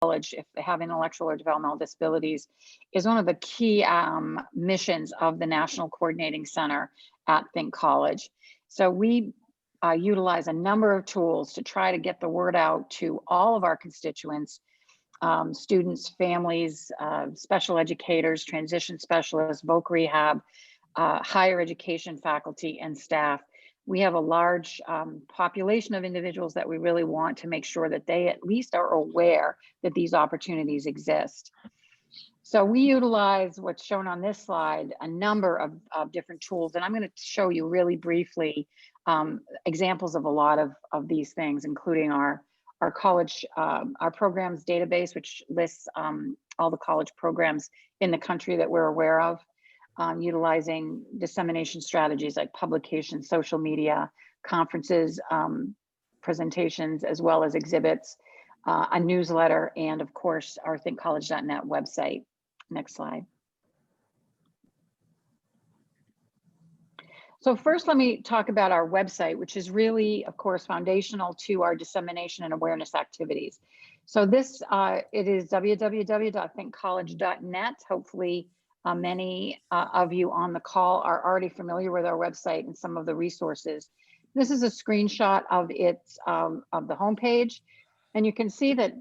college, if they have intellectual or developmental disabilities, is one of the key missions of the National Coordinating Center at Think College. So we utilize a number of tools to try to get the word out to all of our constituents, students, families, special educators, transition specialists, voc rehab, higher education faculty and staff. We have a large population of individuals that we really want to make sure that they at least are aware that these opportunities exist. So we utilize what's shown on this slide, a number of different tools, and I'm going to show you really briefly examples of a lot of these things, including our college, our programs database, which lists all the college programs in the country that we're aware of, utilizing dissemination strategies like publications, social media, conferences, presentations, as well as exhibits, a newsletter, and of course, our thinkcollege.net website. Next slide. So first, let me talk about our website, which is really, of course, foundational to our dissemination and awareness activities. So this, it is www.thinkcollege.net. Hopefully, many of you on the call are already familiar with our website and some of the resources. This is a screenshot of its of the homepage, and you can see that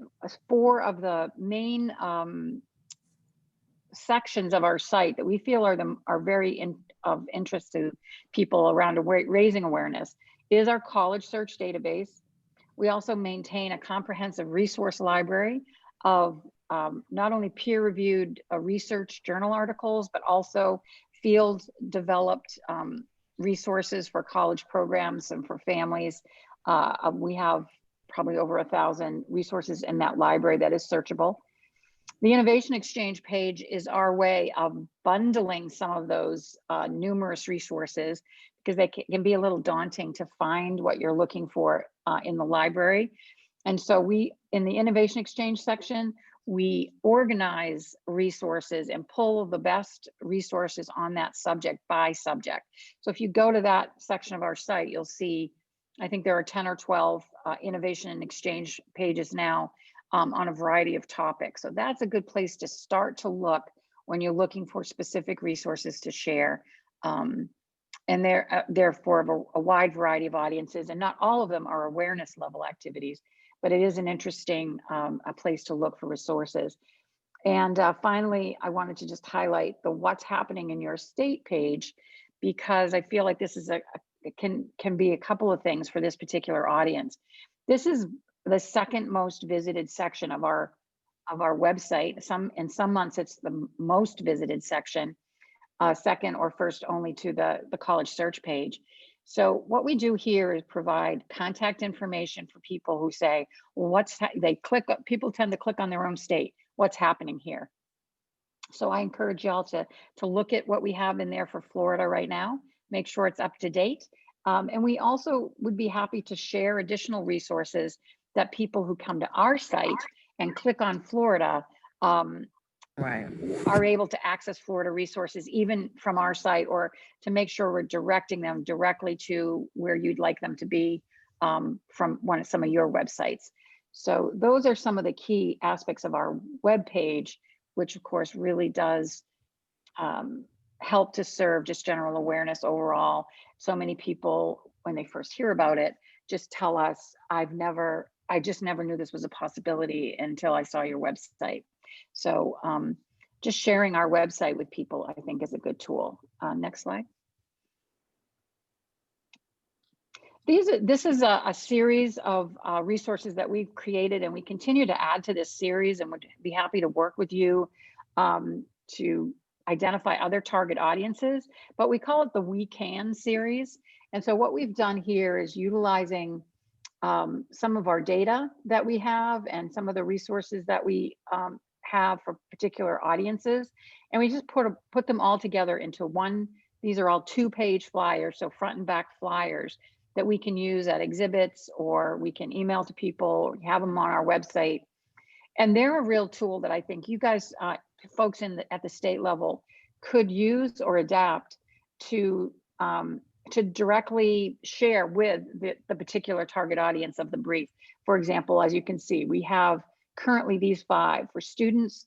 4 of the main sections of our site that we feel are very of interest to people around raising awareness is our college search database. We also maintain a comprehensive resource library of not only peer-reviewed research journal articles, but also field-developed resources for college programs and for families. We have probably over 1,000 resources in that library that is searchable. The Innovation Exchange page is our way of bundling some of those numerous resources, because they can be a little daunting to find what you're looking for in the library. And so we, in the Innovation Exchange section, we organize resources and pull the best resources on that subject by subject. So if you go to that section of our site, you'll see, I think there are 10 or 12 Innovation and Exchange pages now on a variety of topics. So that's a good place to start to look when you're looking for specific resources to share. And they're for a wide variety of audiences, and not all of them are awareness level activities, but it is an interesting a place to look for resources. And finally, I wanted to just highlight the What's Happening in Your State page, because I feel like this is it can be a couple of things for this particular audience. This is the second most visited section of our website. In some months it's the most visited section, second or first only to the college search page. So what we do here is provide contact information for people who say, well, people tend to click on their own state. What's happening here? So I encourage y'all to look at what we have in there for Florida right now, make sure it's up to date. And we also would be happy to share additional resources that people who come to our site and click on Florida are able to access Florida resources even from our site, or to make sure we're directing them directly to where you'd like them to be from some of your websites. So those are some of the key aspects of our web page, which of course really does help to serve just general awareness overall. So many people, when they first hear about it, just tell us, I just never knew this was a possibility until I saw your website. So just sharing our website with people, I think, is a good tool. Next slide. This is a series of resources that we've created, and we continue to add to this series, and would be happy to work with you to identify other target audiences, but we call it the We Can series. And so what we've done here is utilizing some of our data that we have and some of the resources that we have for particular audiences, and we just put them all together into one. These are all 2-page flyers, so front and back flyers that we can use at exhibits, or we can email to people, or have them on our website. And they're a real tool that I think you guys, folks at the state level, could use or adapt to directly share with the particular target audience of the brief. For example, as you can see, we have currently these 5 for students,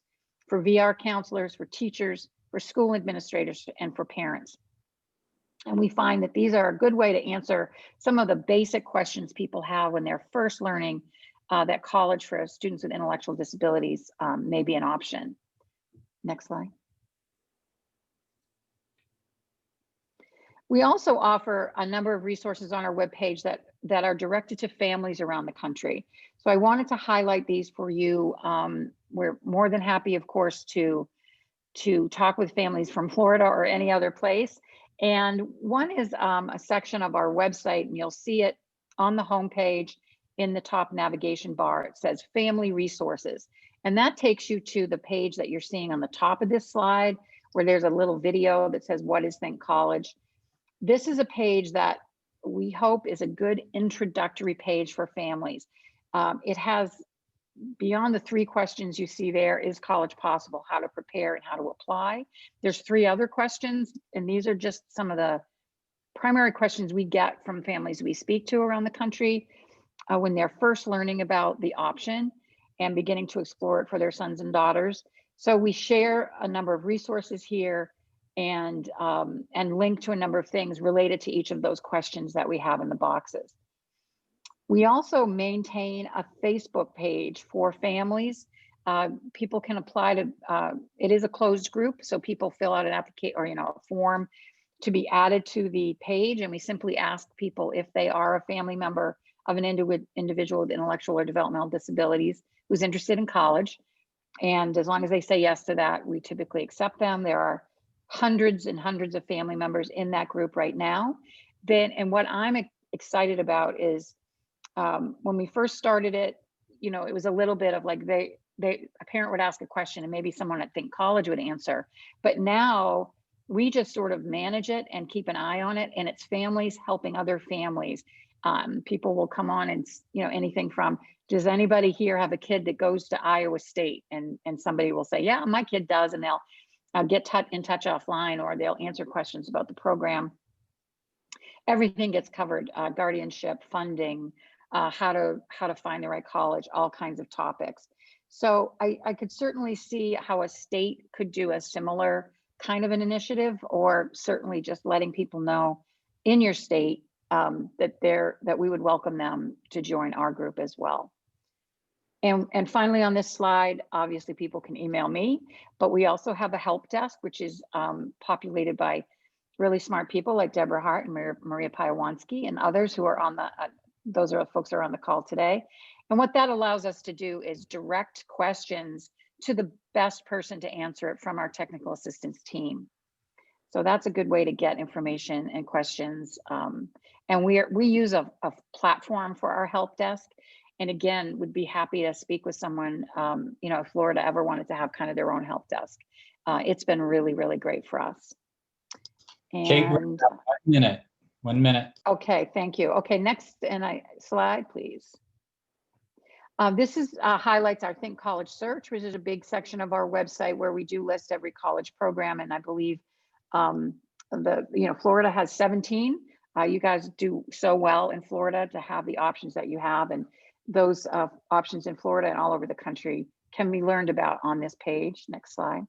for VR counselors, for teachers, for school administrators, and for parents. And we find that these are a good way to answer some of the basic questions people have when they're first learning that college for students with intellectual disabilities may be an option. Next slide. We also offer a number of resources on our webpage that are directed to families around the country. So I wanted to highlight these for you. We're more than happy, of course, to talk with families from Florida or any other place. And one is a section of our website, and you'll see it on the homepage in the top navigation bar. It says Family Resources. And that takes you to the page that you're seeing on the top of this slide, where there's a little video that says, "What is Think College?" This is a page that we hope is a good introductory page for families. It has, beyond the 3 questions you see there, is college possible, how to prepare and how to apply. There's 3 other questions, and these are just some of the primary questions we get from families we speak to around the country when they're first learning about the option and beginning to explore it for their sons and daughters. So we share a number of resources here and link to a number of things related to each of those questions that we have in the boxes. We also maintain a Facebook page for families. People can apply to, it is a closed group, so people fill out an application or a form to be added to the page, and we simply ask people if they are a family member of an individual with intellectual or developmental disabilities who's interested in college. And as long as they say yes to that, we typically accept them. There are hundreds and hundreds of family members in that group right now. And what I'm excited about is when we first started it, it was a little bit of like a parent would ask a question and maybe someone at Think College would answer. But now we just sort of manage it and keep an eye on it, and it's families helping other families. People will come on and anything from, does anybody here have a kid that goes to Iowa State? And somebody will say, yeah, my kid does, and they'll get in touch offline, or they'll answer questions about the program. Everything gets covered: guardianship, funding, how to find the right college, all kinds of topics. So I could certainly see how a state could do a similar kind of an initiative, or certainly just letting people know in your state that we would welcome them to join our group as well. And finally, on this slide, obviously people can email me, but we also have a help desk, which is populated by really smart people like Deborah Hart and Maria Paiewonsky and others who are on the, those are the folks who are on the call today. And what that allows us to do is direct questions to the best person to answer it from our technical assistance team. So that's a good way to get information and questions. And we use a platform for our help desk. And again, would be happy to speak with someone, if Florida ever wanted to have kind of their own help desk. It's been really, really great for us. And Kate, 1 minute. 1 minute. Okay, thank you. Okay, next slide, please. This is highlights our Think College search, which is a big section of our website where we do list every college program. And I believe Florida has 17. You guys do so well in Florida to have the options that you have, and those options in Florida and all over the country can be learned about on this page. Next slide.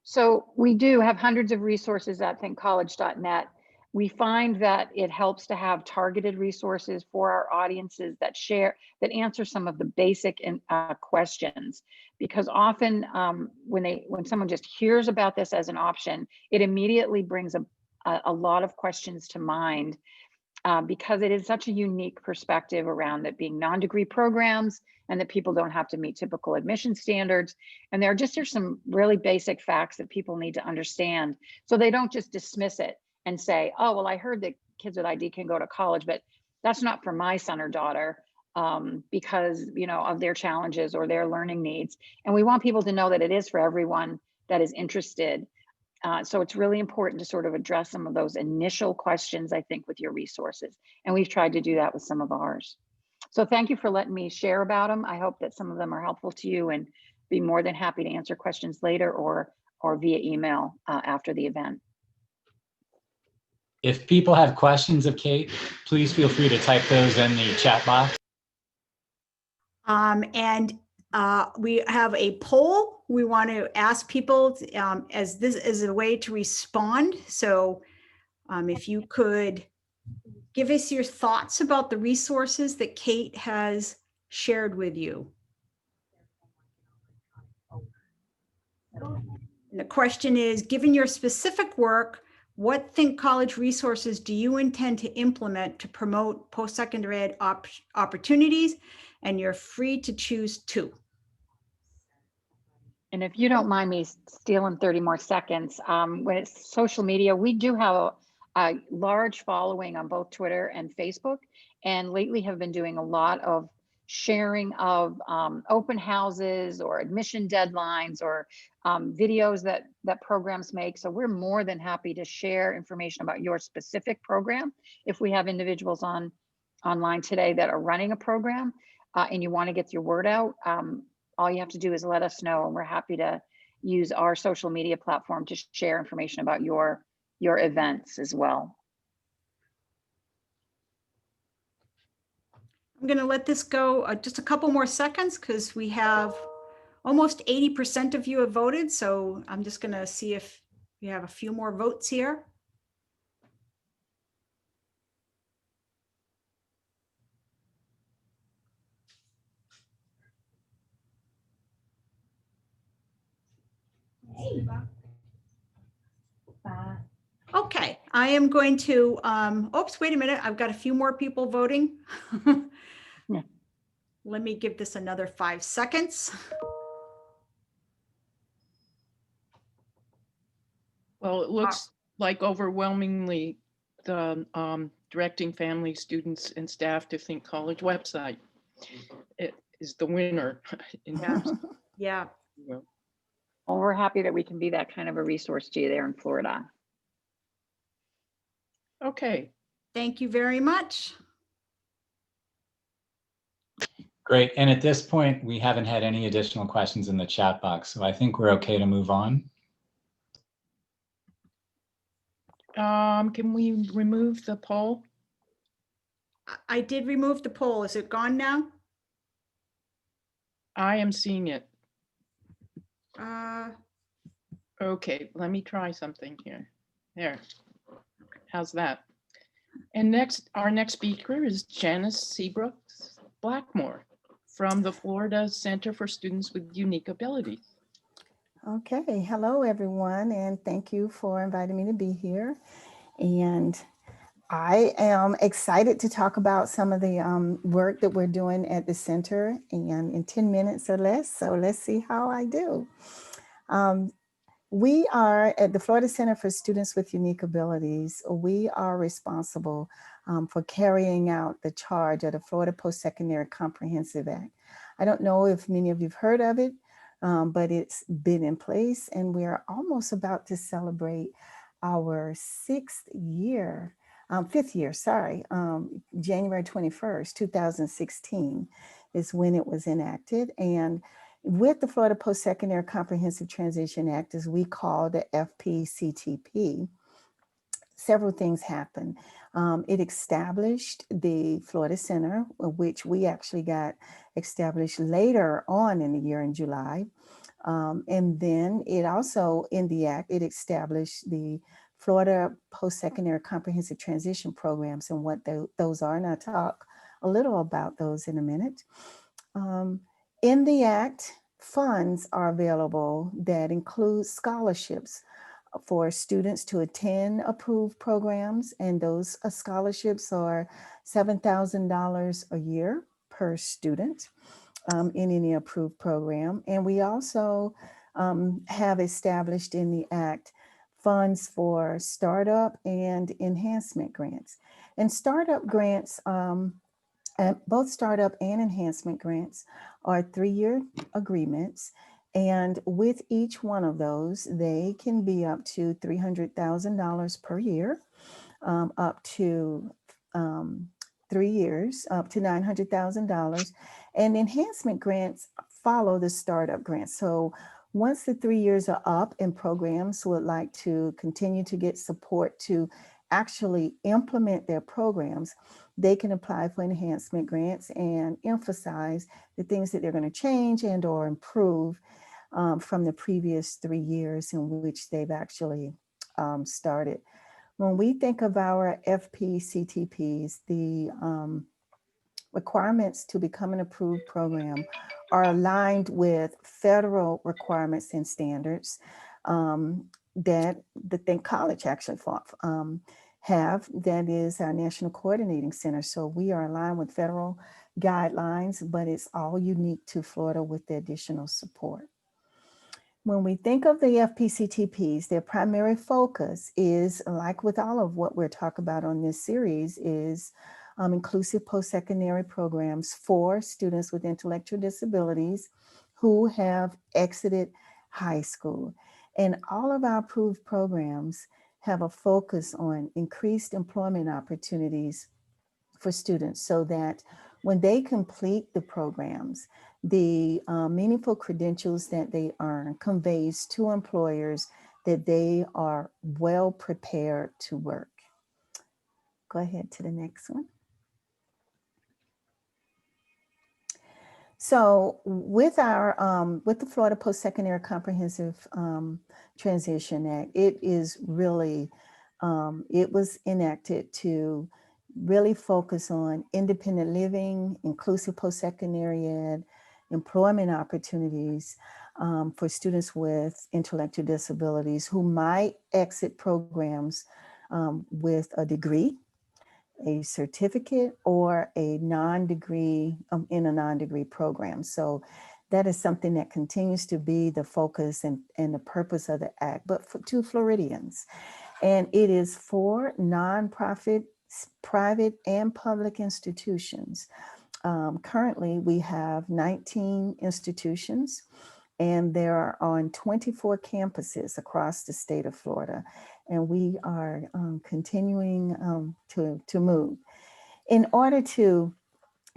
So we do have hundreds of resources at thinkcollege.net. We find that it helps to have targeted resources for our audiences that answer some of the basic questions, because often when someone just hears about this as an option, it immediately brings a lot of questions to mind, because it is such a unique perspective around it being non-degree programs and that people don't have to meet typical admission standards. And there's some really basic facts that people need to understand, so they don't just dismiss it and say, oh, well, I heard that kids with ID can go to college, but that's not for my son or daughter because, of their challenges or their learning needs. And we want people to know that it is for everyone that is interested. So it's really important to sort of address some of those initial questions, I think, with your resources. And we've tried to do that with some of ours. So thank you for letting me share about them. I hope that some of them are helpful to you, and be more than happy to answer questions later or via email after the event. If people have questions of Kate, please feel free to type those in the chat box. And we have a poll. We want to ask people as this is a way to respond. So if you could give us your thoughts about the resources that Cate has shared with you. And the question is, given your specific work, what Think College resources do you intend to implement to promote post-secondary ed opportunities? And you're free to choose two. And if you don't mind me stealing 30 more seconds, when it's social media, we do have a large following on both Twitter and Facebook, and lately have been doing a lot of sharing of open houses or admission deadlines or videos that programs make. So we're more than happy to share information about your specific program. If we have individuals online today that are running a program and you want to get your word out, all you have to do is let us know, and we're happy to use our social media platform to share information about your events as well. I'm going to let this go just a couple more seconds because we have almost 80% of you have voted. So I'm just going to see if we have a few more votes here. Okay, I am going to, oops, wait a minute. I've got a few more people voting. Yeah. Let me give this another 5 seconds. Well, it looks like overwhelmingly the directing family, students, and staff to Think College website it is the winner. Yeah. Well, we're happy that we can be that kind of a resource to you there in Florida. Okay. Thank you very much. Great. And at this point, we haven't had any additional questions in the chat box, so I think we're okay to move on. Can we remove the poll? I did remove the poll. Is it gone now? I am seeing it. Uh, Okay, let me try something here. There. How's that? And next, our next speaker is Janice Seabrooks-Blackmore from the Florida Center for Students with Unique Abilities. Okay, hello everyone, and thank you for inviting me to be here. And I am excited to talk about some of the work that we're doing at the center and in 10 minutes or less. So let's see how I do. We are at the Florida Center for Students with Unique Abilities. We are responsible for carrying out the charge of the Florida Postsecondary Comprehensive Act. I don't know if many of you've heard of it, but it's been in place, and we are almost about to celebrate our fifth year, January 21st, 2016 is when it was enacted. And with the Florida Postsecondary Comprehensive Transition Act, as we call the FPCTP, several things happened. It established the Florida Center, which we actually got established later on in the year in July. And then it also, in the act, it established the Florida Postsecondary Comprehensive Transition Programs and what those are. And I'll talk a little about those in a minute. In the act, funds are available that include scholarships for students to attend approved programs, and those scholarships are $7,000 a year per student in any approved program. And we also have established in the act funds for startup and enhancement grants. And startup grants, both startup and enhancement grants are 3-year agreements. And with each one of those, they can be up to $300,000 per year, up to 3 years, up to $900,000. And enhancement grants follow the startup grants. So once the 3 years are up and programs would like to continue to get support to actually implement their programs, they can apply for enhancement grants and emphasize the things that they're going to change and or improve from the previous 3 years in which they've actually started. When we think of our FPCTPs, the requirements to become an approved program are aligned with federal requirements and standards that the Think College actually have. That is our National Coordinating Center. So we are aligned with federal guidelines, but it's all unique to Florida with the additional support. When we think of the FPCTPs, their primary focus is, like with all of what we're talking about on this series, is inclusive post-secondary programs for students with intellectual disabilities who have exited high school. And all of our approved programs have a focus on increased employment opportunities for students so that when they complete the programs, the meaningful credentials that they earn conveys to employers that they are well prepared to work. Go ahead to the next one. So with the Florida Post-Secondary Comprehensive Transition Act, it is really, it was enacted to really focus on independent living, inclusive post-secondary ed, employment opportunities for students with intellectual disabilities who might exit programs with a degree, a certificate, or a non-degree in a non-degree program. So that is something that continues to be the focus and the purpose of the act, but to Floridians. And it is for nonprofit, private and public institutions. Currently, we have 19 institutions, and they are on 24 campuses across the state of Florida. And we are continuing to move. In order to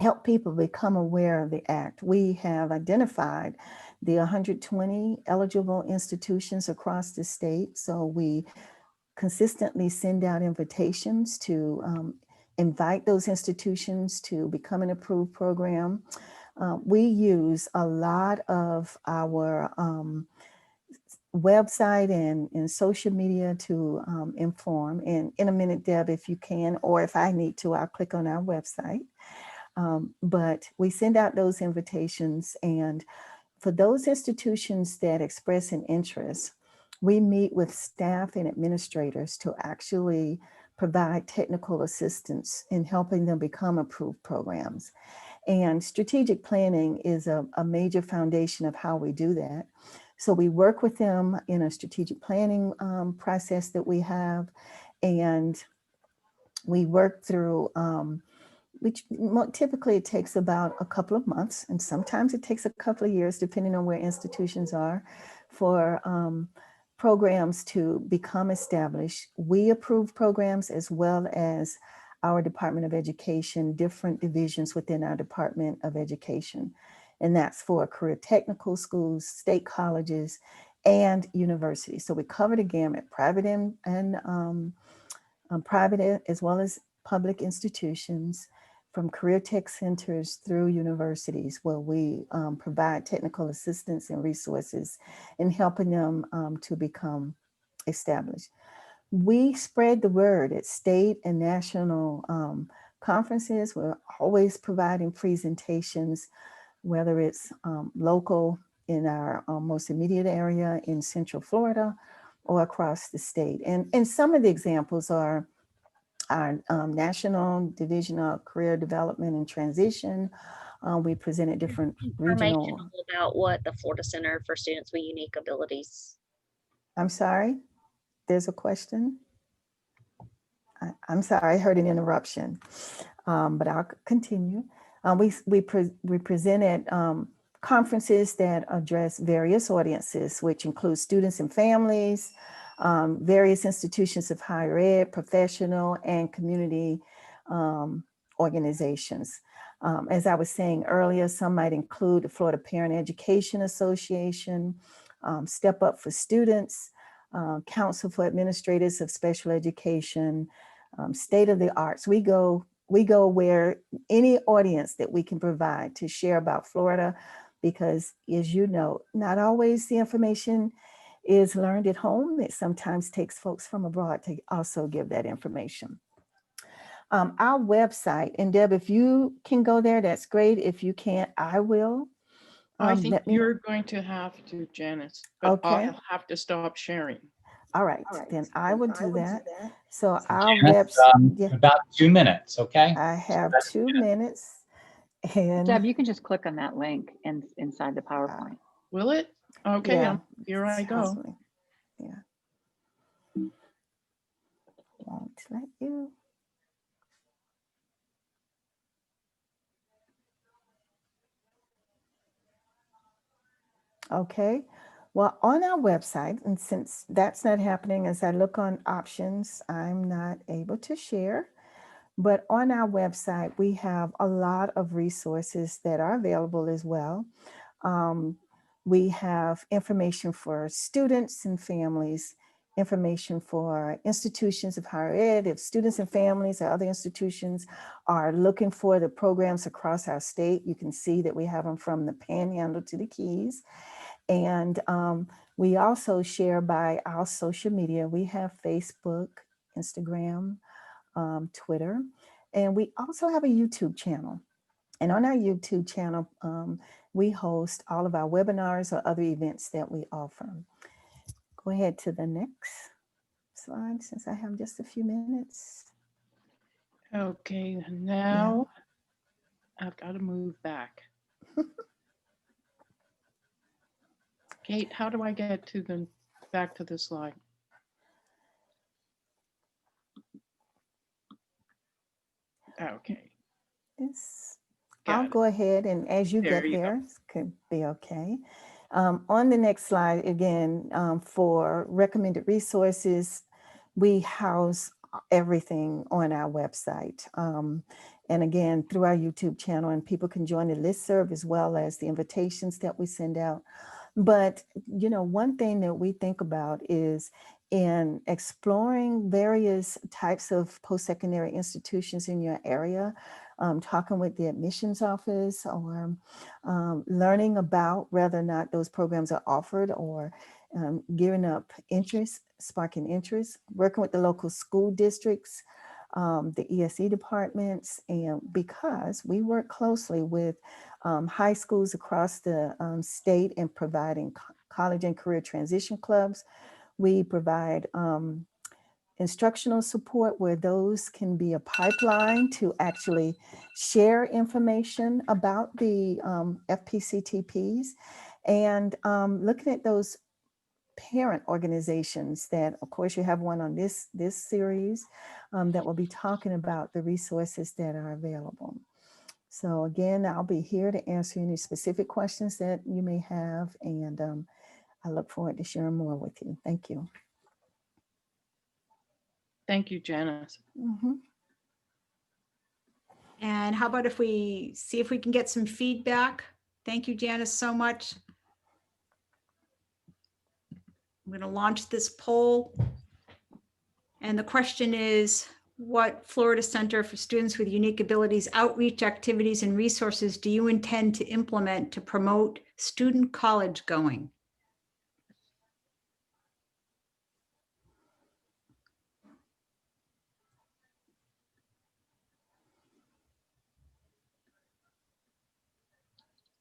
help people become aware of the act, we have identified the 120 eligible institutions across the state. So we consistently send out invitations to invite those institutions to become an approved program. We use a lot of our website and social media to inform. And in a minute, Deb, if you can, or if I need to, I'll click on our website. But we send out those invitations, and for those institutions that express an interest, we meet with staff and administrators to actually provide technical assistance in helping them become approved programs. And strategic planning is a major foundation of how we do that. So we work with them in a strategic planning process that we have, and we work through, which typically it takes about a couple of months, and sometimes it takes a couple of years, depending on where institutions are, for programs to become established. We approve programs as well as our Department of Education, different divisions within our Department of Education. And that's for career technical schools, state colleges, and universities. So we cover the gamut, private and private as well as public institutions, from career tech centers through universities, where we provide technical assistance and resources in helping them to become established. We spread the word at state and national conferences. We're always providing presentations, whether it's local in our most immediate area in Central Florida or across the state. And some of the examples are our National Division of Career Development and Transition. We presented different regional. Information about what the Florida Center for Students with Unique Abilities. I'm sorry, there's a question. I'm sorry, I heard an interruption, but I'll continue. We presented conferences that address various audiences, which include students and families, various institutions of higher ed, professional and community organizations. As I was saying earlier, some might include the Florida Parent Education Association, Step Up for Students, Council for Administrators of Special Education, State of the Arts. We we go where any audience that we can provide to share about Florida, because as you know, not always the information is learned at home. It sometimes takes folks from abroad to also give that information. Our website, and Deb, if you can go there, that's great. If you can't, I will. I think let me- you're going to have to, Janice, but Okay. I'll have to stop sharing. All right, then I will do that. So our Janice, website, yeah, about 2 minutes, okay? I have 2 minutes. And Deb, you can just click on that link inside the PowerPoint. Will it? Okay, yeah, here I go. certainly. Yeah. Won't let you. Okay, well, on our website, and since that's not happening, as I look on options, I'm not able to share. But on our website, we have a lot of resources that are available as well. We have information for students and families, information for institutions of higher ed. If students and families or other institutions are looking for the programs across our state, you can see that we have them from the Panhandle to the Keys. And we also share by our social media. We have Facebook, Instagram, Twitter, and we also have a YouTube channel. And on our YouTube channel, we host all of our webinars or other events that we offer. Go ahead to the next slide, since I have just a few minutes. Okay, now I've got to move back. Kate, how do I get to the back to the slide? Okay. Yes. Got I'll it. go ahead, and as you There get you go. there, this could be okay. On the next slide, again, for recommended resources, we house everything on our website. And again, through our YouTube channel, and people can join the listserv as well as the invitations that we send out. But, you know, one thing that we think about is in exploring various types of post-secondary institutions in your area, talking with the admissions office, or learning about whether or not those programs are offered, or gearing up interest, sparking interest, working with the local school districts, the ESE departments, and because we work closely with high schools across the state in providing college and career transition clubs. We provide instructional support where those can be a pipeline to actually share information about the FPCTPs, and looking at those parent organizations that, of course, you have one on this series that will be talking about the resources that are available. So again, I'll be here to answer any specific questions that you may have, and I look forward to sharing more with you. Thank you. Thank you, Janice. Mm-hmm. And how about if we see if we can get some feedback? Thank you, Janice, so much. I'm going to launch this poll. And the question is, what Florida Center for Students with Unique Abilities outreach activities and resources do you intend to implement to promote student college going?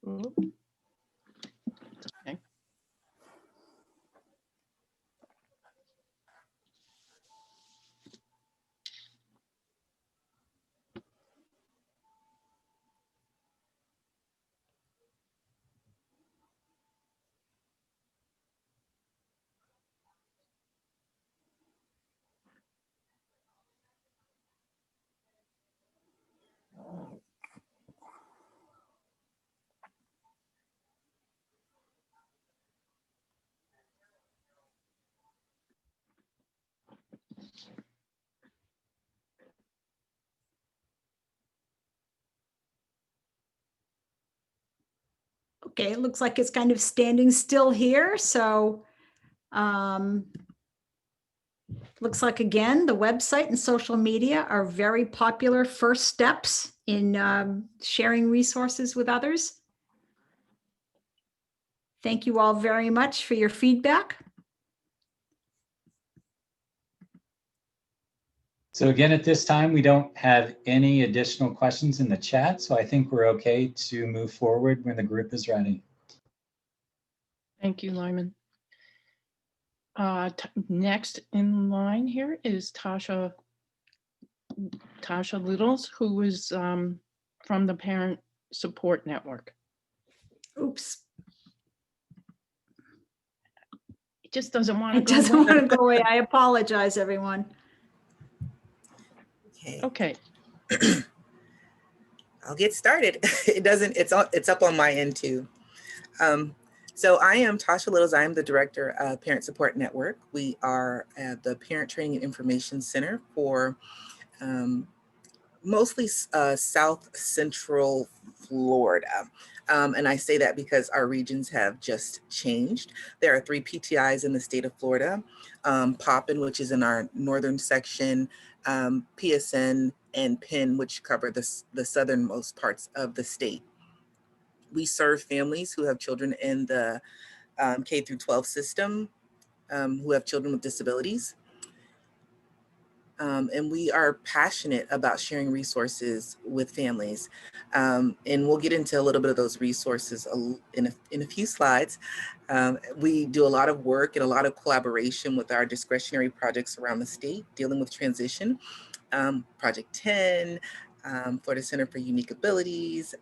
Oop. Okay. Okay, it looks like it's kind of standing still here. So Looks like, again, the website and social media are very popular first steps in sharing resources with others. Thank you all very much for your feedback. So again, at this time, we don't have any additional questions in the chat, so I think we're okay to move forward when the group is ready. Thank you, Lyman. Next in line here is Tasha Littles, who is from the Parent Support Network. Oops. It just doesn't want to It go doesn't away. want to go away. I apologize, everyone. Okay. I'll get started. It's up on my end too. So I am Tosha Littles. I am the director of Parent Support Network. We are at the Parent Training and Information Center for mostly South Central Florida. And I say that because our regions have just changed. There are 3 PTIs in the state of Florida, Poppin, which is in our northern section, PSN, and PIN, which cover the southernmost parts of the state. We serve families who have children in the K through 12 system, who have children with disabilities. And we are passionate about sharing resources with families. And we'll get into a little bit of those resources in a few slides. We do a lot of work and a lot of collaboration with our discretionary projects around the state, dealing with transition. Project 10, Florida Center for Unique Abilities.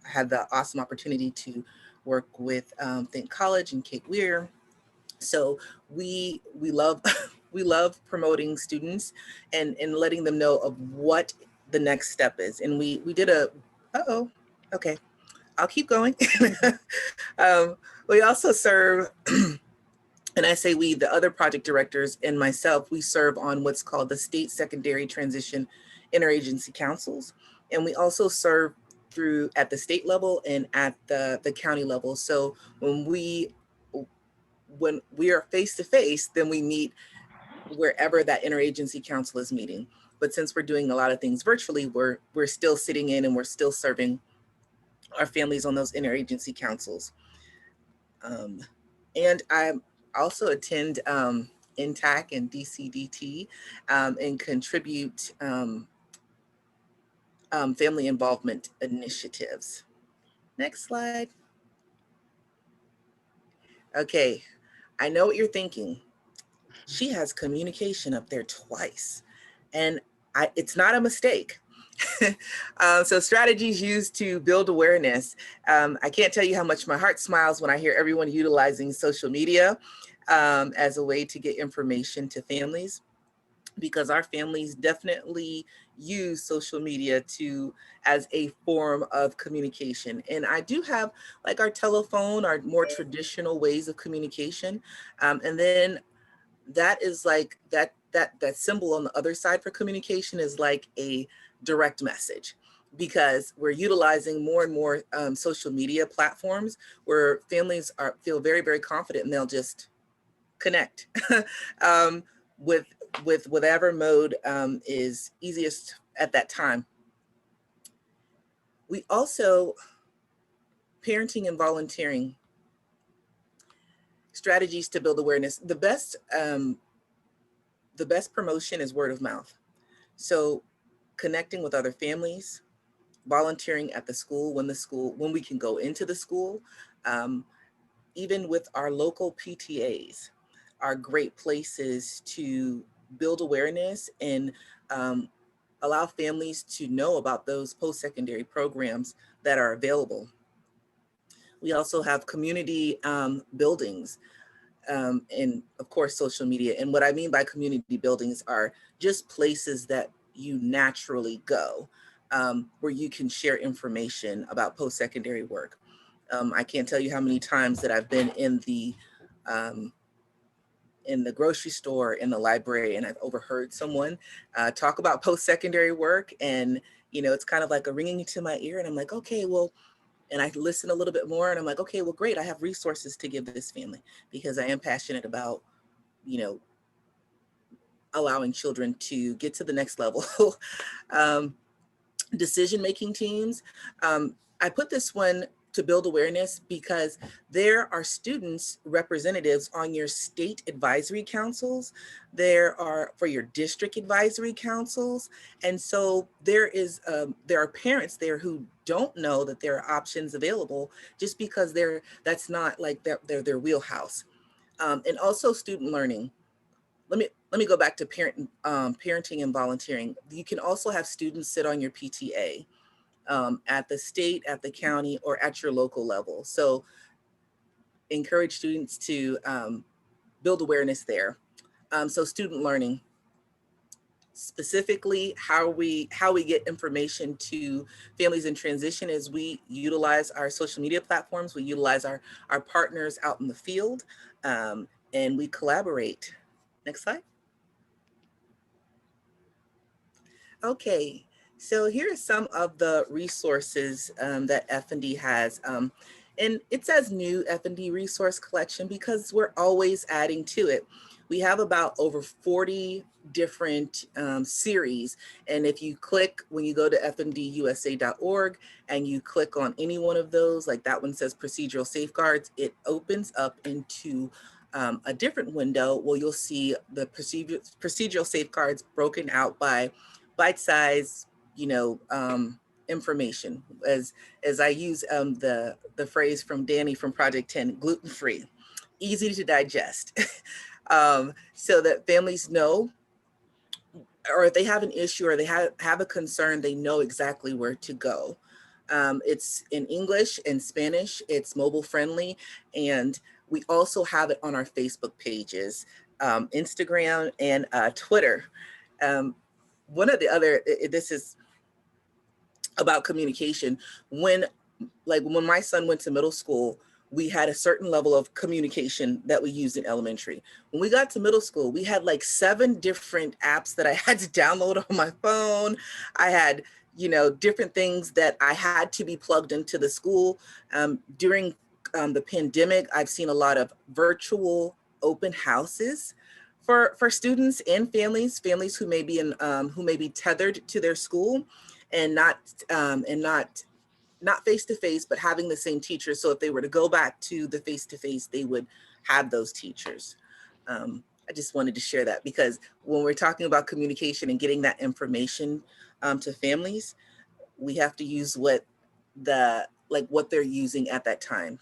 Had the awesome opportunity to work with Think College and Cate Weir. So we love we love promoting students and letting them know of what the next step is. And we did okay, I'll keep going. We also serve, and I say we, the other project directors and myself, we serve on what's called the State Secondary Transition Interagency Councils. And we also serve through at the state level and at the county level. So when we are face to face, then we meet wherever that interagency council is meeting. But since we're doing a lot of things virtually, we're still sitting in and we're still serving our families on those interagency councils. And I also attend NTAC and DCDT and contribute family involvement initiatives. Next slide. Okay, I know what you're thinking. She has communication up there twice, and it's not a mistake. So strategies used to build awareness. I can't tell you how much my heart smiles when I hear everyone utilizing social media as a way to get information to families, because our families definitely use social media as a form of communication. And I do have like our telephone, our more traditional ways of communication. And then that is like that symbol on the other side for communication is like a direct message, because we're utilizing more and more social media platforms where families feel very, very confident, and they'll just connect with whatever mode is easiest at that time. We also, parenting and volunteering strategies to build awareness. The best promotion is word of mouth. So connecting with other families, volunteering at the school when we can go into the school, even with our local PTAs are great places to build awareness and allow families to know about those post-secondary programs that are available. We also have community buildings and of course, social media. And what I mean by community buildings are just places that you naturally go where you can share information about post-secondary work. I can't tell you how many times that I've been in the grocery store, in the library, and I've overheard someone talk about post-secondary work. And, you know, it's kind of like a ringing to my ear. And I'm like, okay, well, and I listen a little bit more and I'm like, okay, well, great. I have resources to give this family because I am passionate about, you know, allowing children to get to the next level. Decision-making teams. I put this one to build awareness because there are students representatives on your state advisory councils. There are for your district advisory councils. And so there are parents there who don't know that there are options available just because that's not like their wheelhouse. And also student learning. Let me go back to parenting and volunteering. You can also have students sit on your PTA. At the state, at the county, or at your local level. So encourage students to build awareness there. So student learning, specifically how we get information to families in transition is we utilize our social media platforms, we utilize our partners out in the field, and we collaborate. Next slide. Okay. So here are some of the resources that FND has. And it says new FND resource collection because we're always adding to it. We have about over 40 different series. And if you click, when you go to fndusa.org and you click on any one of those, like that one says procedural safeguards, it opens up into a different window where you'll see the procedural safeguards broken out by bite-sized, information. As I use the phrase from Danny from Project 10, gluten-free, easy to digest, so that families know, or if they have an issue or they have a concern, they know exactly where to go. It's in English and Spanish. It's mobile friendly, and we also have it on our Facebook pages, Instagram and Twitter. One of the other, this is about communication. When my son went to middle school, we had a certain level of communication that we used in elementary. When we got to middle school, we had like 7 different apps that I had to download on my phone. I had, different things that I had to be plugged into the school. During the pandemic, I've seen a lot of virtual open houses for students and families who may be tethered to their school and not face-to-face, but having the same teachers. So if they were to go back to the face-to-face, they would have those teachers. I just wanted to share that because when we're talking about communication and getting that information to families, we have to use what they're using at that time.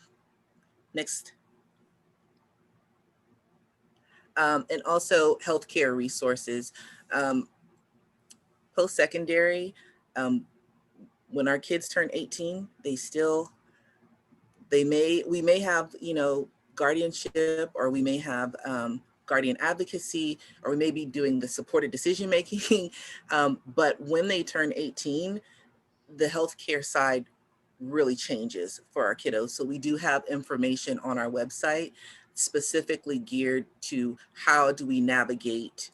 Next. And also healthcare resources. Post-secondary, when our kids turn 18, we may have, guardianship, or we may have guardian advocacy, or we may be doing the supported decision-making. But when they turn 18, the healthcare side really changes for our kiddos. So we do have information on our website specifically geared to how do we navigate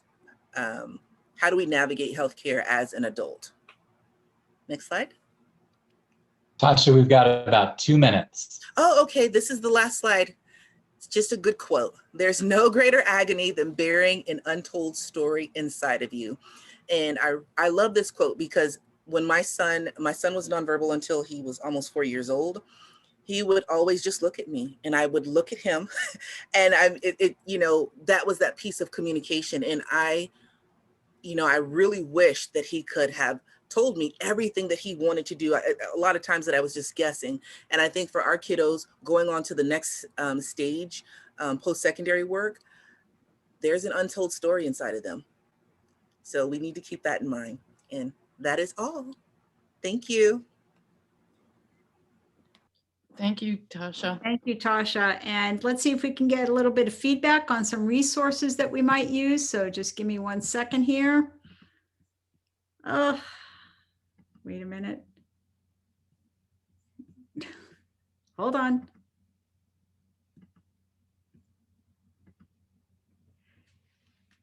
healthcare as an adult. Next slide. Tasha, we've got about 2 minutes. Oh, okay, this is the last slide. It's just a good quote. There's no greater agony than bearing an untold story inside of you. And I love this quote because when my son was nonverbal until he was almost 4 years old, he would always just look at me and I would look at him. And that was that piece of communication. And I really wish that he could have told me everything that he wanted to do. A lot of times that I was just guessing. And I think for our kiddos going on to the next stage, post-secondary work, there's an untold story inside of them. So we need to keep that in mind. And that is all. Thank you. Thank you, Tasha. Thank you, Tasha. And let's see if we can get a little bit of feedback on some resources that we might use. So just give me 1 second here. Wait a minute. Hold on.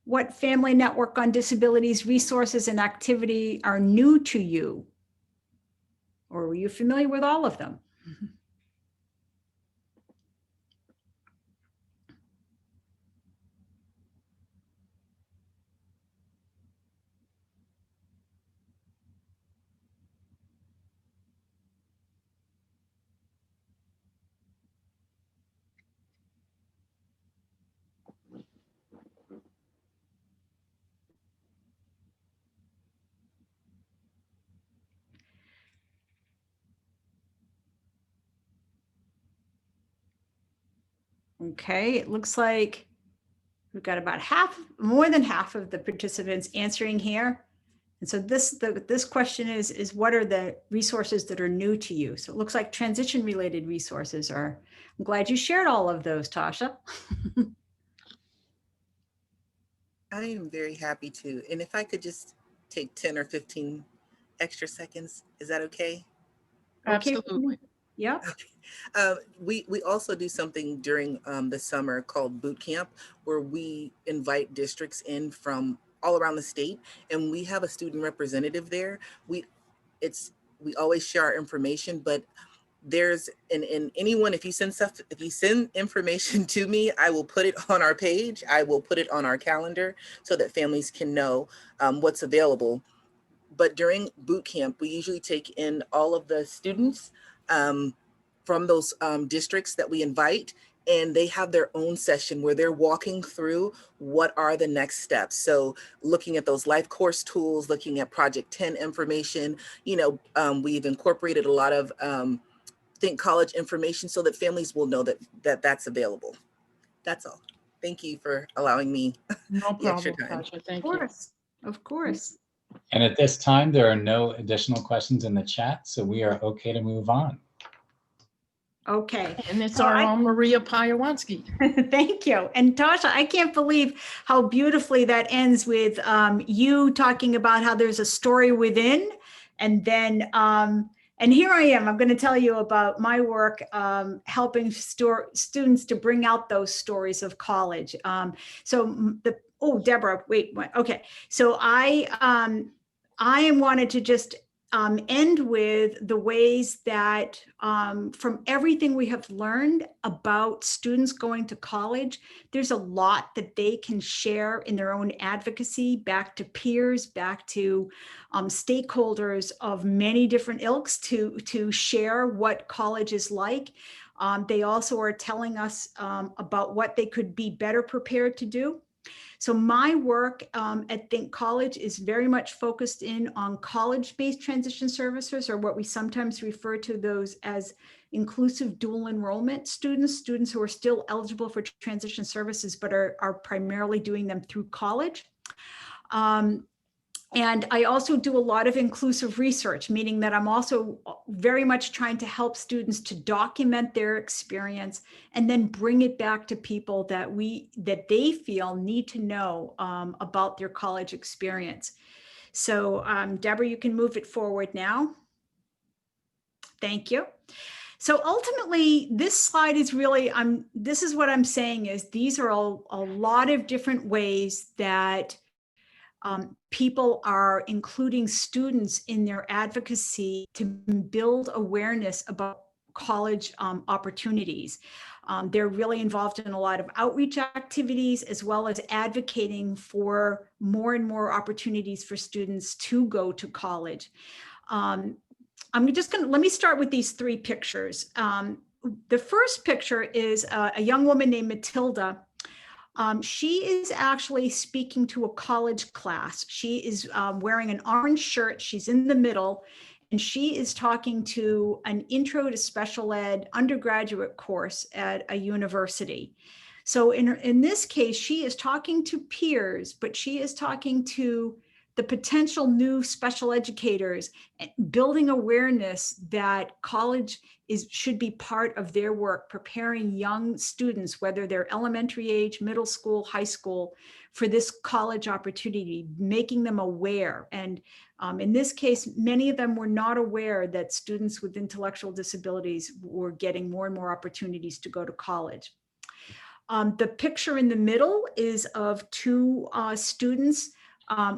What Family Network on Disabilities resources and activity are new to you? Or were you familiar with all of them? Okay, it looks like we've got about more than half of the participants answering here. And so this question is what are the resources that are new to you? So it looks like transition related resources are, I'm glad you shared all of those, Tasha. I am very happy to. And if I could just take 10 or 15 extra seconds, is that okay? Absolutely. Yeah. We also do something during the summer called boot camp, where we invite districts in from all around the state, and we have a student representative there. We always share our information, but there's in anyone, if you send information to me, I will put it on our page. I will put it on our calendar so that families can know what's available. But during boot camp, we usually take in all of the students from those districts that we invite, and they have their own session where they're walking through what are the next steps. So looking at those life course tools, looking at Project 10 information, we've incorporated a lot of Think College information so that families will know that's available. That's all. Thank you for allowing me No the extra problem, time. Tasha. Thank you. Of course. And at this time, there are no additional questions in the chat, so we are okay to move on. Okay. And it's So our own Maria Paiewonsky. Thank you. And Tasha, I can't believe how beautifully that ends with you talking about how there's a story within. And then, and here I am, I'm going to tell you about my work helping students to bring out those stories of college. Deborah, wait, okay. So I wanted to just end with the ways that from everything we have learned about students going to college, there's a lot that they can share in their own advocacy back to peers, back to stakeholders of many different ilks to share what college is like. They also are telling us about what they could be better prepared to do. So my work at Think College is very much focused in on college-based transition services, or what we sometimes refer to those as inclusive dual enrollment students who are still eligible for transition services, but are primarily doing them through college. And I also do a lot of inclusive research, meaning that I'm also very much trying to help students to document their experience and then bring it back to people that they feel need to know about their college experience. So Deborah, you can move it forward now. Thank you. So ultimately, this slide is really, this is what I'm saying is these are a lot of different ways that people are including students in their advocacy to build awareness about college opportunities. They're really involved in a lot of outreach activities, as well as advocating for more and more opportunities for students to go to college. Let me start with these three pictures. The first picture is a young woman named Matilda. She is actually speaking to a college class. She is wearing an orange shirt. She's in the middle, and she is talking to an intro to special ed undergraduate course at a university. So in this case, she is talking to peers, but she is talking to the potential new special educators, building awareness that college should be part of their work, preparing young students, whether they're elementary age, middle school, high school, for this college opportunity, making them aware. And in this case, many of them were not aware that students with intellectual disabilities were getting more and more opportunities to go to college. The picture in the middle is of two students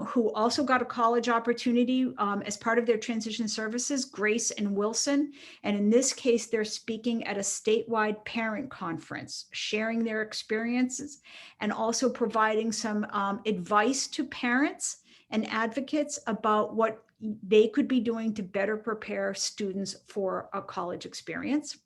who also got a college opportunity as part of their transition services, Grace and Wilson. And in this case, they're speaking at a statewide parent conference, sharing their experiences and also providing some advice to parents and advocates about what they could be doing to better prepare students for a college experience.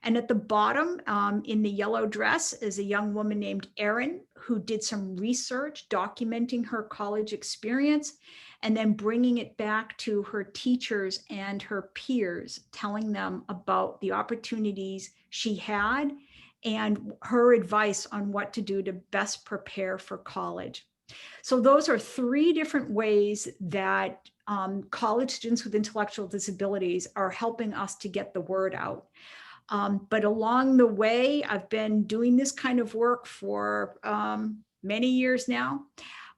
And at the bottom in the yellow dress is a young woman named Erin, who did some research documenting her college experience and then bringing it back to her teachers and her peers, telling them about the opportunities she had and her advice on what to do to best prepare for college. So those are 3 different ways that college students with intellectual disabilities are helping us to get the word out. But along the way, I've been doing this kind of work for many years now.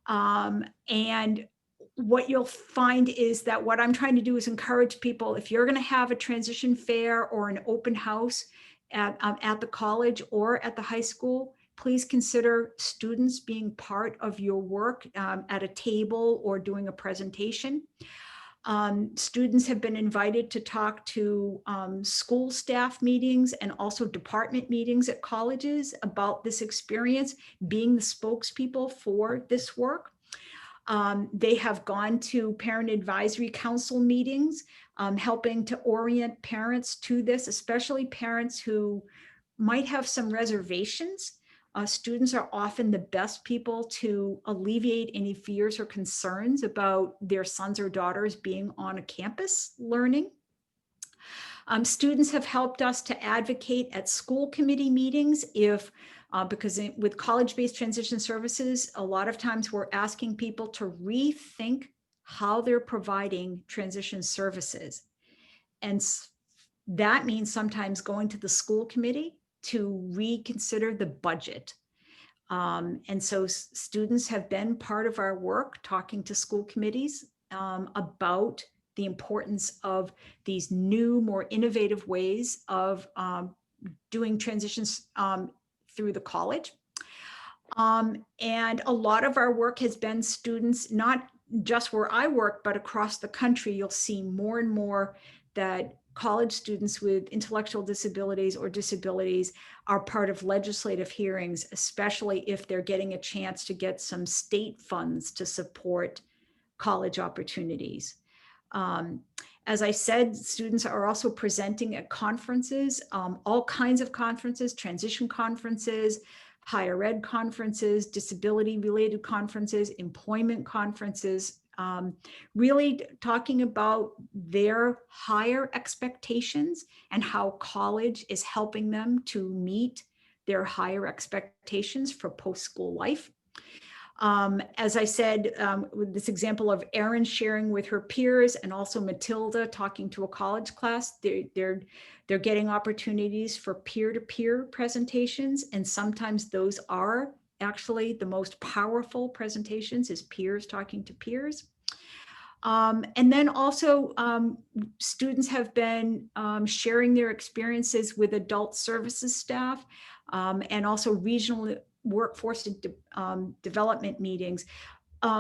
And what you'll find is that what I'm trying to do is encourage people, if you're going to have a transition fair or an open house at the college or at the high school, please consider students being part of your work at a table or doing a presentation. Students have been invited to talk to school staff meetings and also department meetings at colleges about this experience, being the spokespeople for this work. They have gone to parent advisory council meetings, helping to orient parents to this, especially parents who might have some reservations. Students are often the best people to alleviate any fears or concerns about their sons or daughters being on a campus learning. Students have helped us to advocate at school committee meetings because with college-based transition services, a lot of times we're asking people to rethink how they're providing transition services. And that means sometimes going to the school committee to reconsider the budget. And so students have been part of our work, talking to school committees about the importance of these new, more innovative ways of doing transitions through the college. And a lot of our work has been students, not just where I work, but across the country. You'll see more and more that college students with intellectual disabilities or disabilities are part of legislative hearings, especially if they're getting a chance to get some state funds to support college opportunities. As I said, students are also presenting at conferences, all kinds of conferences, transition conferences, higher ed conferences, disability-related conferences, employment conferences, really talking about their higher expectations and how college is helping them to meet their higher expectations for post-school life. As I said, with this example of Erin sharing with her peers and also Matilda talking to a college class, they're getting opportunities for peer-to-peer presentations. And sometimes those are actually the most powerful presentations, is peers talking to peers. And then also students have been sharing their experiences with adult services staff and also regional workforce development meetings.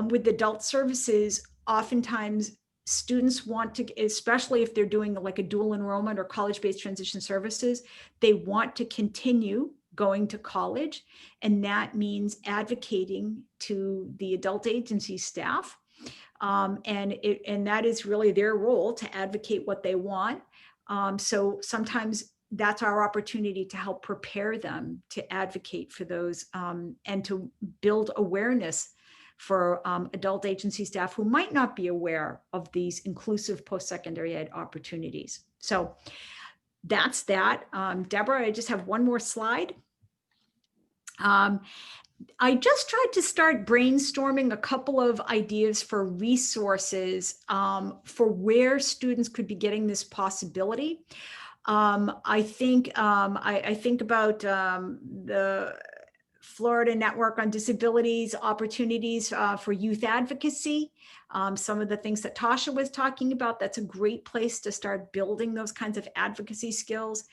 With adult services, oftentimes students want to, especially if they're doing like a dual enrollment or college-based transition services, they want to continue going to college. And that means advocating to the adult agency staff. And that is really their role, to advocate what they want. So sometimes that's our opportunity to help prepare them to advocate for those and to build awareness for adult agency staff who might not be aware of these inclusive post-secondary ed opportunities. So that's that. Deborah, I just have one more slide. I just tried to start brainstorming a couple of ideas for resources for where students could be getting this possibility. I think about the Florida Network on Disabilities opportunities for youth advocacy. Some of the things that Tasha was talking about, that's a great place to start building those kinds of advocacy skills.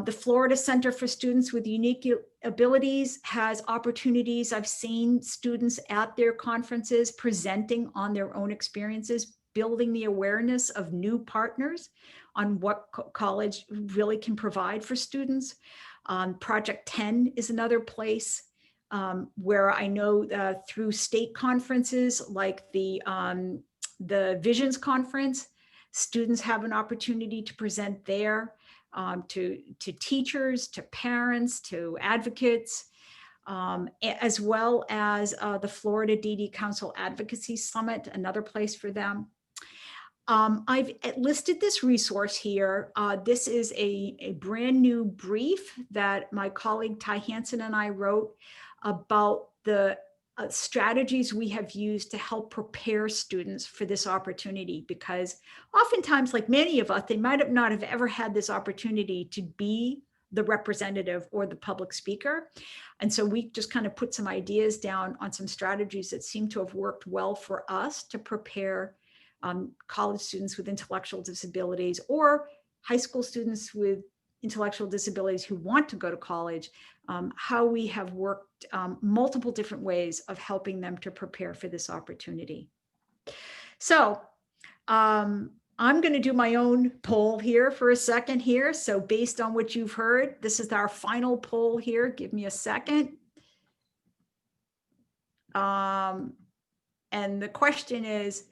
The Florida Center for Students with Unique Abilities has opportunities. I've seen students at their conferences presenting on their own experiences, building the awareness of new partners on what college really can provide for students. Project 10 is another place where I know through state conferences like the Visions Conference, students have an opportunity to present there to teachers, to parents, to advocates, as well as the Florida DD Council Advocacy Summit, another place for them. I've listed this resource here. This is a brand new brief that my colleague Ty Hansen and I wrote about the strategies we have used to help prepare students for this opportunity, because oftentimes, like many of us, they might not have ever had this opportunity to be the representative or the public speaker. And so we just kind of put some ideas down on some strategies that seem to have worked well for us to prepare college students with intellectual disabilities or high school students with intellectual disabilities who want to go to college, how we have worked multiple different ways of helping them to prepare for this opportunity. So I'm going to do my own poll here for a second here. So based on what you've heard, this is our final poll here. Give me a second. And the question is,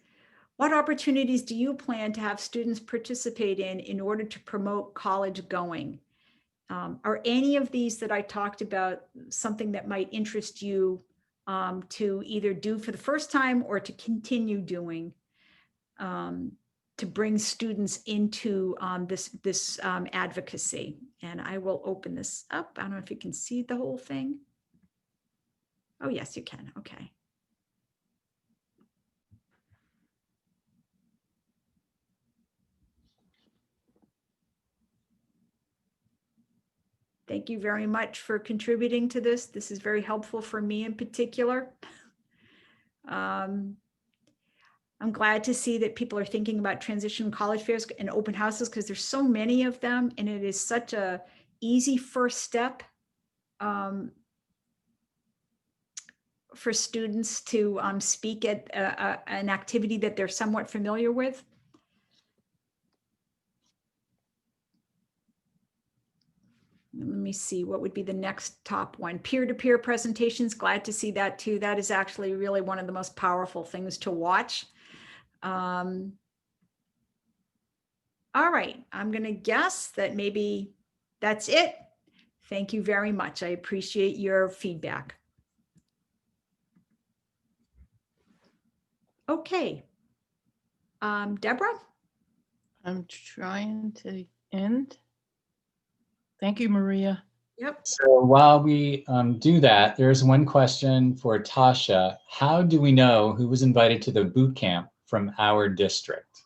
what opportunities do you plan to have students participate in order to promote college going? Are any of these that I talked about something that might interest you to either do for the first time or to continue doing to bring students into this advocacy? And I will open this up. I don't know if you can see the whole thing. Oh, yes, you can. Okay. Thank you very much for contributing to this. This is very helpful for me in particular. I'm glad to see that people are thinking about transition college fairs and open houses, because there's so many of them, and it is such a easy first step for students to speak at an activity that they're somewhat familiar with. Let me see, what would be the next top one? Peer-to-peer presentations, glad to see that too. That is actually really one of the most powerful things to watch. All right, I'm gonna guess that maybe that's it. Thank you very much. I appreciate your feedback. Okay, Deborah? I'm trying to end. Thank you, Maria. Yep. So while we do that, there's one question for Tasha. How do we know who was invited to the boot camp from our district?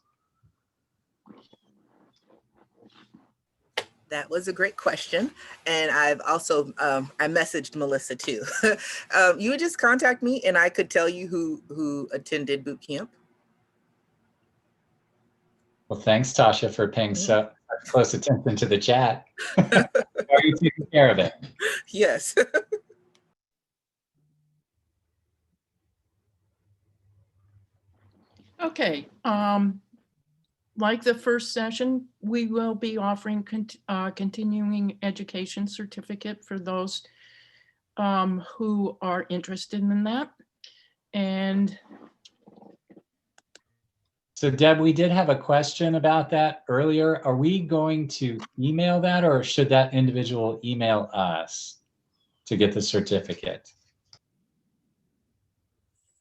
That was a great question. And I've also, I messaged Melissa too. You would just contact me and I could tell you who attended boot camp. Well, thanks, Tasha, for paying so close attention to the chat. Are you taking care of it? Yes. Okay. Like the first session, we will be offering continuing education certificate for those who are interested in that. And so Deb, we did have a question about that earlier. Are we going to email that, or should that individual email us to get the certificate?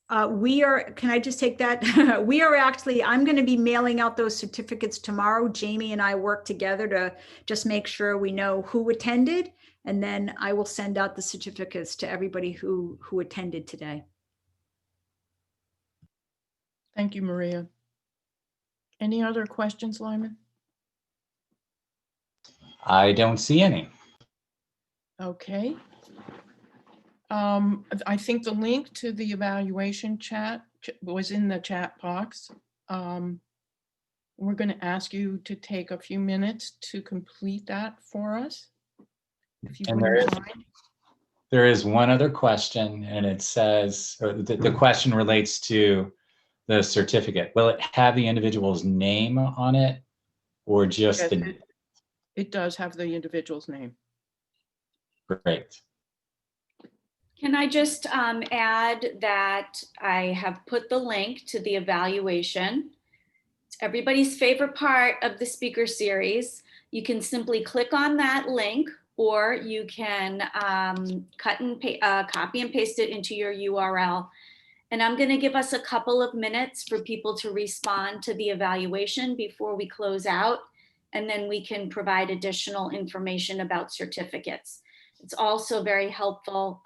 Can I just take that? We are actually, I'm going to be mailing out those certificates tomorrow. Jamie and I work together to just make sure we know who attended, and then I will send out the certificates to everybody who attended today. thank you, Maria. Any other questions, Lyman? I don't see any. Okay. I think the link to the evaluation chat was in the chat box. We're going to ask you to take a few minutes to complete that for us. If you And wouldn't mind. there is one other question, and it says, or the question relates to the certificate. Will it have the individual's name on it, or just Yes, the? it does have the individual's name. Great. Can I just add that I have put the link to the evaluation. It's everybody's favorite part of the speaker series. You can simply click on that link, or you can copy and paste it into your URL. And I'm going to give us a couple of minutes for people to respond to the evaluation before we close out, and then we can provide additional information about certificates. It's also very helpful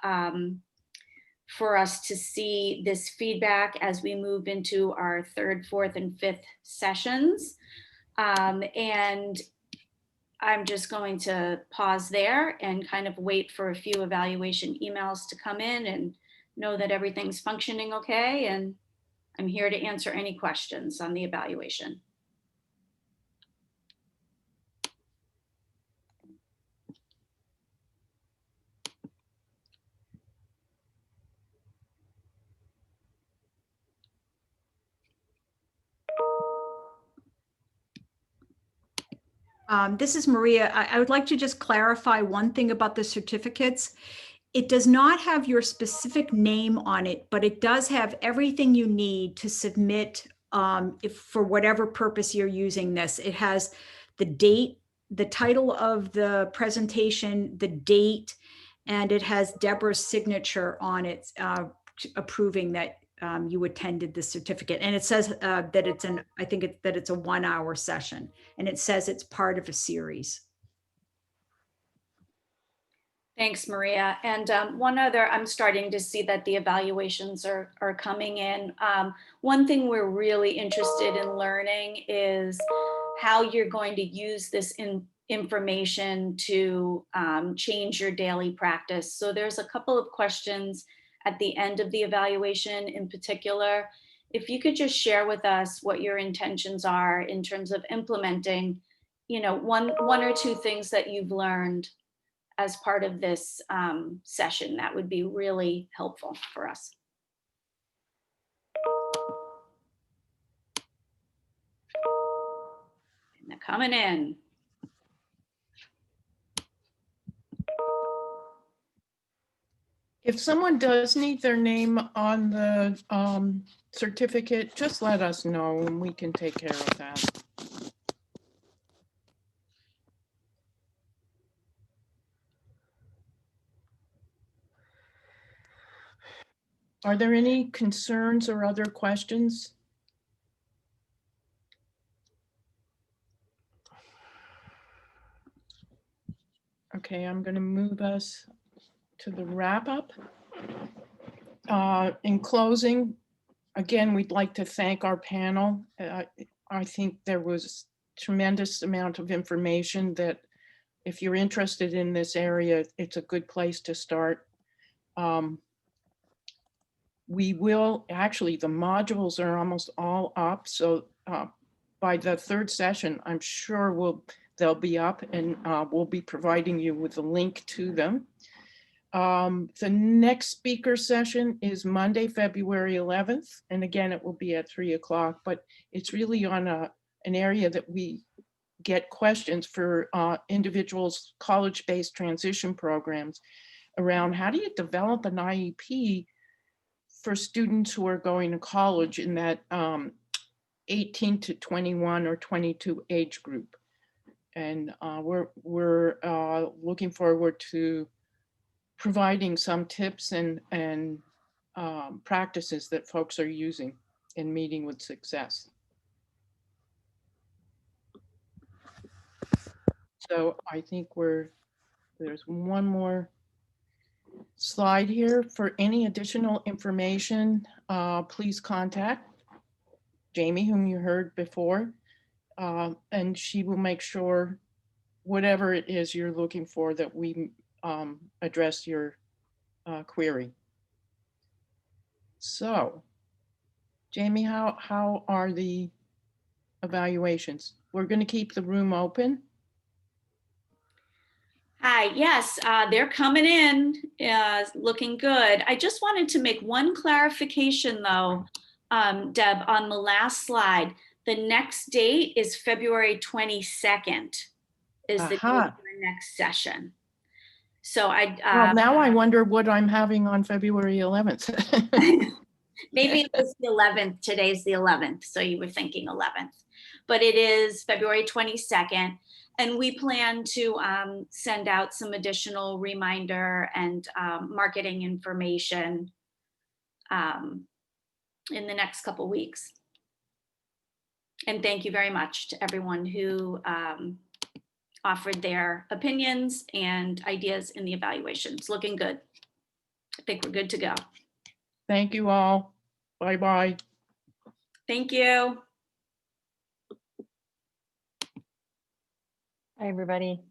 for us to see this feedback as we move into our 3rd, 4th, and 5th sessions. And I'm just going to pause there and kind of wait for a few evaluation emails to come in and know that everything's functioning okay. And I'm here to answer any questions on the evaluation. This is Maria. I would like to just clarify one thing about the certificates. It does not have your specific name on it, but it does have everything you need to submit if for whatever purpose you're using this. It has the date, the title of the presentation, the date, and it has Deborah's signature on it, approving that you attended the certificate. And it says that it's I think that it's a 1-hour session, and it says it's part of a series. Thanks, Maria. And one other, I'm starting to see that the evaluations are coming in. One thing we're really interested in learning is how you're going to use this information to change your daily practice. So there's a couple of questions at the end of the evaluation in particular. If you could just share with us what your intentions are in terms of implementing, you know, one or two things that you've learned as part of this session, that would be really helpful for us. And they're coming in. If someone does need their name on the certificate, just let us know and we can take care of that. Are there any concerns or other questions? Okay, I'm going to move us to the wrap up. In closing, again, we'd like to thank our panel. I think there was tremendous amount of information that if you're interested in this area, it's a good place to start. We will, actually, the modules are almost all up. So by the 3rd session, I'm sure they'll be up, and we'll be providing you with a link to them. The next speaker session is Monday, February 11th. And again, it will be at 3 o'clock, but it's really on an area that we get questions for individuals, college-based transition programs around how do you develop an IEP for students who are going to college in that 18 to 21 or 22 age group. And we're looking forward to providing some tips and practices that folks are using in meeting with success. So I think there's one more slide here. For any additional information, please contact Jamie, whom you heard before, and she will make sure whatever it is you're looking for that we address your query. So, Jamie, how are the evaluations? We're going to keep the room open. Hi, yes, they're coming in, looking good. I just wanted to make one clarification though, Deb, on the last slide. The next date is February 22nd is the date of our next session. So well, now I wonder what I'm having on February 11th. Maybe it was the 11th. Today's the 11th. So you were thinking 11th, but it is February 22nd. And we plan to send out some additional reminder and marketing information in the next couple weeks. And thank you very much to everyone who offered their opinions and ideas in the evaluation. It's looking good. I think we're good to go. Thank you all. Bye-bye. Thank you. Hi, everybody.